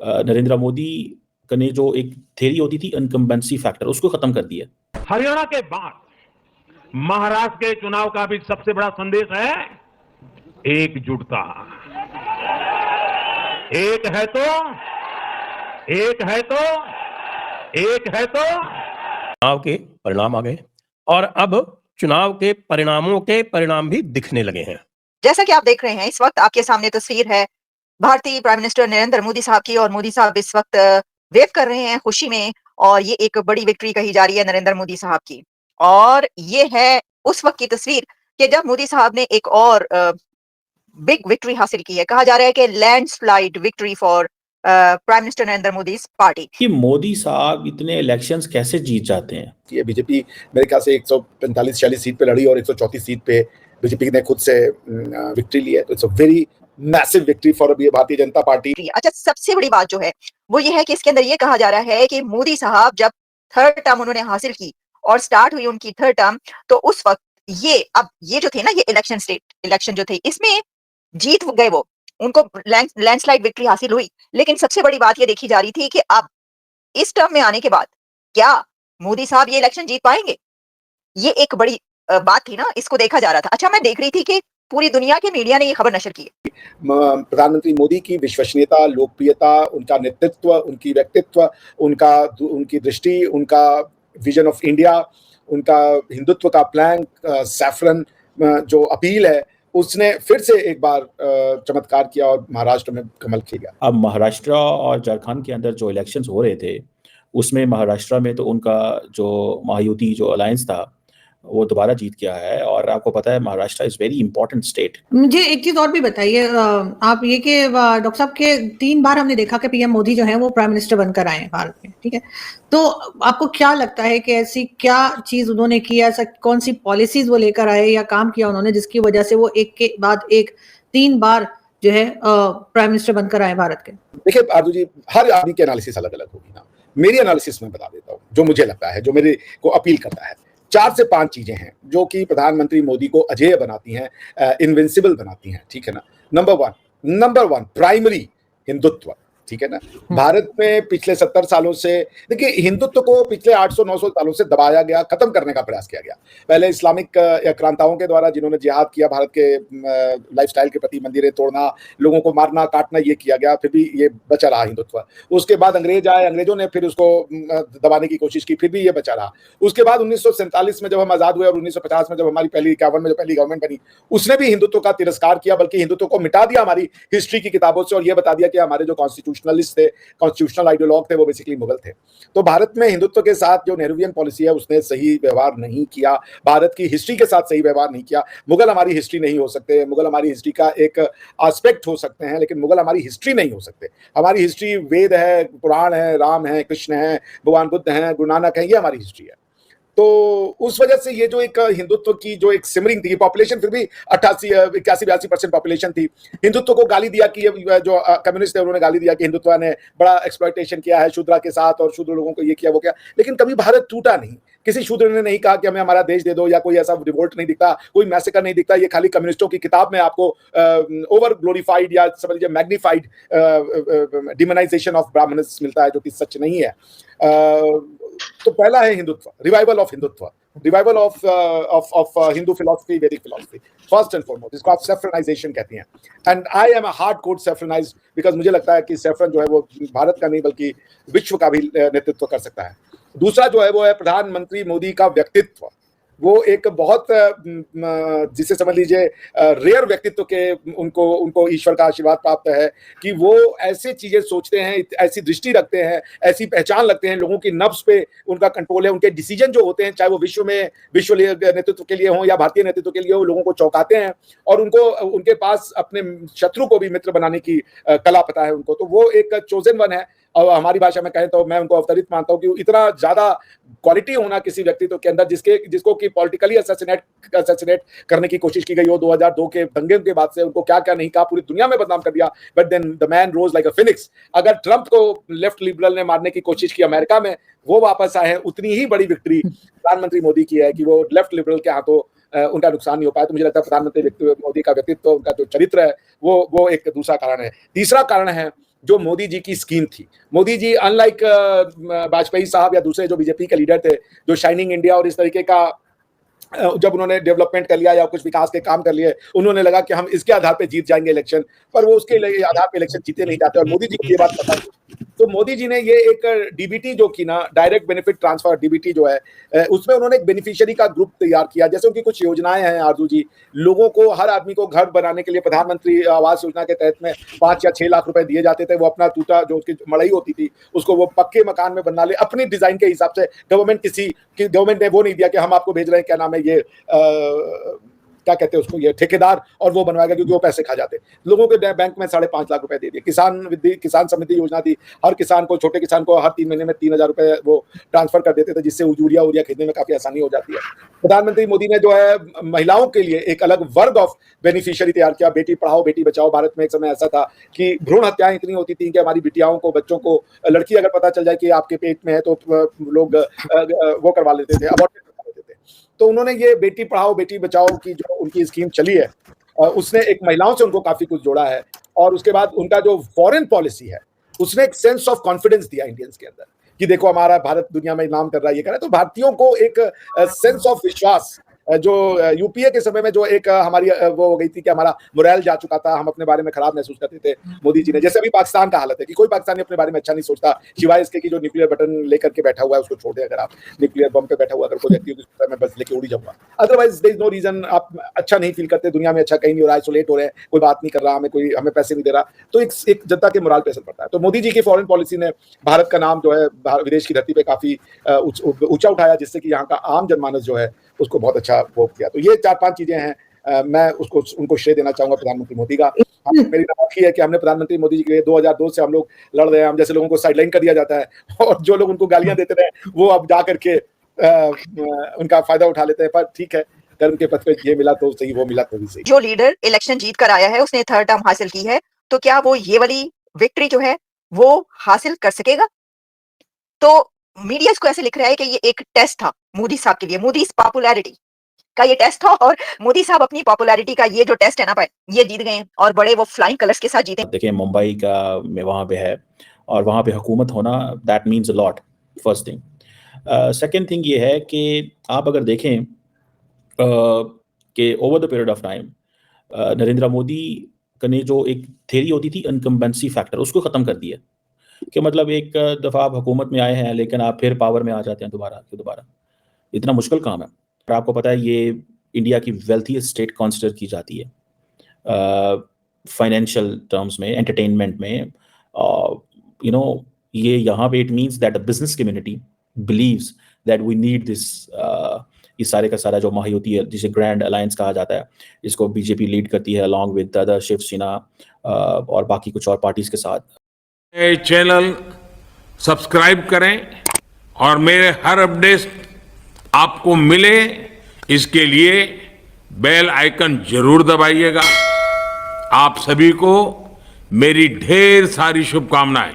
नरेंद्र मोदी ने जो एक थ्योरी होती थी इनकम्बेंसी फैक्टर, उसको खत्म कर दिया। हरियाणा के बाद महाराष्ट्र के चुनाव का भी सबसे बड़ा संदेश है एकजुटता। एक है तो चुनाव के परिणाम आ गए और अब चुनाव के परिणामों के परिणाम भी दिखने लगे हैं। जैसा कि आप देख रहे हैं, इस वक्त आपके सामने तस्वीर है भारतीय प्राइम मिनिस्टर नरेंद्र मोदी साहब की, और मोदी साहब इस वक्त वेव कर रहे हैं खुशी में, और ये एक बड़ी विक्ट्री कही जा रही है नरेंद्र मोदी साहब की। और ये है उस वक्त की तस्वीर कि जब मोदी साहब ने एक और बिग विक्ट्री हासिल की है। कहा जा रहा है कि landslide victory for prime minister Narendra Modi party. कि मोदी साहब इतने इलेक्शंस कैसे जीत जाते हैं? ये बीजेपी मेरे ख्याल से 145-46 सीट पे लड़ी और 134 सीट पे बीजेपी ने खुद से विक्ट्री ली है। तो it's a very massive victory for Bharatiya Janata party. अच्छा, सबसे बड़ी बात जो है वो ये है कि इसके अंदर ये कहा जा रहा है कि मोदी साहब जब थर्ड टर्म उन्होंने हासिल की और स्टार्ट हुई उनकी थर्ड टर्म, तो उस वक्त ये जो थे ना, ये इलेक्शन जो थे, इसमें जीत गए वो, उनको लैंडस्लाइड विक्ट्री हासिल हुई। लेकिन सबसे बड़ी बात ये देखी जा रही थी कि अब इस टर्म में आने के बाद क्या मोदी साहब ये इलेक्शन जीत पाएंगे? ये एक बड़ी बात थी ना, इसको देखा जा रहा था। अच्छा, मैं देख रही थी कि पूरी दुनिया के मीडिया ने ये खबर नशर की है। प्रधानमंत्री मोदी की विश्वसनीयता, लोकप्रियता, उनका नेतृत्व, उनकी व्यक्तित्व, उनकी दृष्टि, उनका विजन ऑफ इंडिया, उनका हिंदुत्व का प्लान, सैफरन जो अपील है, उसने फिर से एक बार चमत्कार किया और महाराष्ट्र में कमल खिल। अब महाराष्ट्र और झारखंड के अंदर जो इलेक्शंस हो रहे थे, उसमें महाराष्ट्र में तो उनका जो महायुति जो अलायंस था वो दोबारा जीत गया है। और आपको पता है Maharashtra is very important state. मुझे एक चीज और भी बताइए आप, ये कि डॉक्टर साहब के 3 बार हमने देखा कि पीएम मोदी जो है वो प्राइम मिनिस्टर बनकर आए हैं भारत में, ठीक है? तो आपको क्या लगता है कि ऐसी क्या चीज उन्होंने की, ऐसा कौन सी पॉलिसीज वो लेकर आए या काम किया उन्होंने जिसकी वजह से वो एक के बाद एक 3 बार जो है प्राइम मिनिस्टर बनकर आए भारत के? देखिए आरजू जी, हर आदमी की एनालिसिस अलग अलग होगी ना। मेरी एनालिसिस में बता देता हूँ जो मुझे लगता है, जो मेरे को अपील करता है। 4 से 5 चीजें हैं जो कि प्रधानमंत्री मोदी को अजेय बनाती हैं, इनविंसिबल बनाती हैं, ठीक है ना। नंबर वन प्राइमरी हिंदुत्व, ठीक है ना। भारत में पिछले 70 सालों से, देखिए, हिंदुत्व को पिछले 800-900 सालों से दबाया गया, खत्म करने का प्रयास किया गया। पहले इस्लामिक आक्रांताओं के द्वारा जिन्होंने जिहाद किया, भारत के लाइफस्टाइल के प्रति, मंदिरें तोड़ना, लोगों को मारना काटना, ये किया गया, फिर भी ये बचा रहा हिंदुत्व। उसके बाद अंग्रेज आए, अंग्रेजों ने फिर उसको दबाने की कोशिश की, फिर भी ये बचा रहा। उसके बाद 1947 में जब हम आजाद हुए और 1950 में जब हमारी 51 में जो पहली गवर्नमेंट बनी, उसने भी हिंदुत्व का तिरस्कार किया, बल्कि हिंदुत्व को मिटा दिया हमारी हिस्ट्री की किताबों से, और ये बता दिया कि हमारे जो कॉन्स्टिट्यूशनलिस्ट थे, कॉन्स्टिट्यूशनल आइडियोलॉग थे, वो बेसिकली मुगल थे। तो भारत में हिंदुत्व के साथ जो नेहरूवियन पॉलिसी है उसने सही व्यवहार नहीं किया, भारत की हिस्ट्री के साथ सही व्यवहार नहीं किया। मुगल हमारी हिस्ट्री नहीं हो सकते, मुगल हमारी हिस्ट्री का एक एस्पेक्ट हो सकते हैं, लेकिन मुगल हमारी हिस्ट्री नहीं हो सकते। हमारी हिस्ट्री वेद है, पुराण है, राम है, कृष्ण है, भगवान बुद्ध हैं, गुरु नानक है, ये हमारी हिस्ट्री है। तो उस वजह से ये जो एक हिंदुत्व की जो एक सिमरिंग थी, पॉपुलेशन फिर भी 81-82% पॉपुलेशन थी, हिंदुत्व को गाली दिया कि ये जो कम्युनिस्ट थे उन्होंने गाली दिया कि हिंदुत्व ने बड़ा एक्सप्लॉयटेशन किया है शूद्रा के साथ और शूद्र लोगों को ये किया वो किया। लेकिन कभी भारत टूटा नहीं, किसी शूद्र ने नहीं कहा कि हमें हमारा देश दे दो, या कोई ऐसा रिवोल्ट नहीं दिखता, कोई मैसेकर नहीं दिखता। ये खाली कम्युनिस्टों की किताब में आपको ओवर ग्लोरीफाइड या समझ लीजिए मैग्नीफाइड डिमोनाइजेशन ऑफ ब्राह्मण्स मिलता है, जो कि सच नहीं है। तो पहला है Hindutva, revival of Hindutva, revival of Hindu philosophy, Vedic philosophy, first and foremost, जिसको आप सेफ्रनाइजेशन कहती हैं। And I am a hard core saffronised, because मुझे लगता है कि सेफ्रन जो है वो भारत का नहीं बल्कि विश्व का भी नेतृत्व कर सकता है। दूसरा जो है वो है प्रधानमंत्री मोदी का व्यक्तित्व। वो एक बहुत जिसे समझ लीजिए रेयर व्यक्तित्व के, उनको ईश्वर का आशीर्वाद प्राप्त है कि वो ऐसे चीजें सोचते हैं, ऐसी दृष्टि रखते हैं, ऐसी पहचान रखते हैं, लोगों की नब्ज पे उनका कंट्रोल है। उनके डिसीजन जो होते हैं, चाहे वो विश्व नेतृत्व के लिए हो या भारतीय नेतृत्व के लिए हो, लोगों को चौंकाते हैं, और उनके पास अपने शत्रु को भी मित्र बनाने की कला पता है उनको। तो वो एक चोजन वन है, और हमारी भाषा में कहें तो मैं उनको अवतरित मानता हूँ कि इतना ज्यादा क्वालिटी होना किसी व्यक्तित्व के अंदर जिसको कि पॉलिटिकली असैसिनेट करने की कोशिश की गई हो 2002 के दंगे के बाद से, उनको क्या क्या नहीं कहा, पूरी दुनिया में बदनाम कर दिया, but then the man rose like a phoenix. अगर ट्रंप को लेफ्ट लिबरल ने मारने की कोशिश की अमेरिका में, वो वापस आए हैं, उतनी ही बड़ी विक्ट्री प्रधानमंत्री मोदी की है कि वो लेफ्ट लिबरल के हाथों उनका नुकसान नहीं हो पाया। तो मुझे लगता है प्रधानमंत्री मोदी का व्यक्तित्व, उनका जो चरित्र है, वो एक दूसरा कारण है। तीसरा कारण है जो मोदी जी की स्कीम थी। मोदी जी अनलाइक वाजपेयी साहब या दूसरे जो बीजेपी के लीडर थे, जो शाइनिंग इंडिया और इस तरीके का जब उन्होंने डेवलपमेंट कर लिया या कुछ विकास के काम कर लिए, उन्होंने लगा कि हम इसके आधार पे जीत जाएंगे इलेक्शन, पर वो उसके आधार पे इलेक्शन जीते नहीं जाते। और मोदी जी को ये बात पता थी, तो मोदी जी ने ये एक डीबीटी जो की ना, डायरेक्ट बेनिफिट ट्रांसफर डीबीटी जो है, उसमें उन्होंने एक बेनिफिशियरी का ग्रुप तैयार किया। जैसे उनकी कुछ योजनाएं हैं आरजू जी, लोगों को, हर आदमी को घर बनाने के लिए प्रधानमंत्री आवास योजना के तहत में 5 या 6 लाख रुपए दिए जाते थे। वो अपना टूटा जो उसकी मड़ई होती थी उसको वो पक्के मकान में बना ले अपनी डिजाइन के हिसाब से। गवर्नमेंट ने वो नहीं दिया कि हम आपको भेज रहे हैं, क्या नाम है ये, क्या कहते हैं उसको, ये ठेकेदार, और वो बनवाएगा, क्योंकि वो पैसे खा जाते। लोगों के बैंक में 5.5 लाख रुपए दे दिए। किसान समृद्धि योजना थी, हर किसान को, छोटे किसान को हर 3 महीने में 3,000 रुपए वो ट्रांसफर कर देते थे, जिससे यूरिया खरीदने में काफी आसानी हो जाती है। प्रधानमंत्री मोदी ने जो है महिलाओं के लिए एक अलग वर्ग ऑफ बेनिफिशियरी तैयार किया। बेटी पढ़ाओ बेटी बचाओ। भारत में एक समय ऐसा था कि भ्रूण हत्याएं इतनी होती थी कि हमारी बिटियाओं को, बच्चों को, लड़की अगर पता चल जाए कि आपके पेट में है तो लोग वो करवा लेते थे, अबॉर्ट करवा लेते थे। तो उन्होंने ये बेटी पढ़ाओ बेटी बचाओ की जो उनकी स्कीम चली है, उसने एक महिलाओं से उनको काफी कुछ जोड़ा है। और उसके बाद उनका जो फॉरेन पॉलिसी है, उसने एक सेंस ऑफ कॉन्फिडेंस दिया इंडियंस के अंदर कि देखो हमारा भारत दुनिया में नाम कर रहा है, ये कर रहा है। तो भारतीयों को एक सेंस ऑफ विश्वास, जो यूपीए के समय में जो एक हमारी वो हो गई थी कि हमारा मोरल जा चुका था, हम अपने बारे में खराब महसूस करते थे। मोदी जी ने, जैसे अभी पाकिस्तान का हालत है कि कोई पाकिस्तानी अपने बारे में अच्छा नहीं सोचता, सिवाय इसके कि जो न्यूक्लियर बटन लेकर के बैठा हुआ है उसको छोड़ दे। अगर आप न्यूक्लियर बम पे बैठा हुआ अगर कोई व्यक्ति हो, मैं बस लेके उड़ी जाऊंगा। Otherwise there is no reason. आप अच्छा नहीं फील करते, दुनिया में अच्छा कहीं नहीं हो रहा, आइसोलेट हो रहे हैं, कोई बात नहीं कर रहा, हमें पैसे नहीं दे रहा, तो एक जनता के मोरल पे असर पड़ता है। तो मोदी जी की फॉरेन पॉलिसी ने भारत का नाम जो है विदेश की धरती पे काफी ऊंचा उठाया, जिससे कि यहाँ का आम जनमानस जो है उसको बहुत अच्छा वो किया। तो ये 4-5 चीजें हैं। मैं उनको श्रेय देना चाहूंगा प्रधानमंत्री मोदी का। मेरी बात है कि हमने प्रधानमंत्री मोदी जी के लिए 2002 से हम लोग लड़ रहे हैं। हम जैसे लोगों को साइडलाइन कर दिया जाता है, और जो लोग उनको गालियां देते रहे वो अब जा करके उनका फायदा उठा लेते हैं। पर ठीक है, कर्म के पथ पे ये मिला तो सही, वो मिला तो भी सही। जो लीडर इलेक्शन जीत कर आया है, उसने 3rd टर्म हासिल की है, तो क्या वो ये वाली विक्ट्री जो है वो हासिल कर सकेगा? तो मीडिया इसको ऐसे लिख रहा है कि ये एक टेस्ट था मोदी साहब के लिए, मोदी पॉपुलैरिटी का ये टेस्ट था, और मोदी साहब अपनी पॉपुलैरिटी का ये जो टेस्ट है ना, ये जीत गए और बड़े वो फ्लाइंग कलर्स के साथ जीते। देखिए मुंबई का में वहाँ पे है, और वहाँ पे हुकूमत होना, that means a lot, first thing. Second thing ये है कि आप अगर देखें कि over the period of time Narendra Modi ने जो एक थ्योरी होती थी इनकम्बेंसी फैक्टर, उसको ख़त्म कर दिया। कि मतलब एक दफ़ा आप हुकूमत में आए हैं लेकिन आप फिर पावर में आ जाते हैं दोबारा। इतना मुश्किल काम है। और आपको पता है ये इंडिया की वेल्थीएस्ट स्टेट कंसिडर की जाती है फाइनेंशियल टर्म्स में, एंटरटेनमेंट में। ये यहाँ पे it means that the business community believes that we need this. इस सारे का सारा जो महायुति है, जिसे ग्रैंड अलायंस कहा जाता है, इसको बीजेपी लीड करती है अलॉन्ग विद अदर शिवसेना और बाकी कुछ और पार्टीज के साथ। चैनल सब्सक्राइब करें और मेरे हर अपडेट आपको मिले, इसके लिए बेल आइकन जरूर दबाइएगा। आप सभी को मेरी ढेर सारी शुभकामनाएं।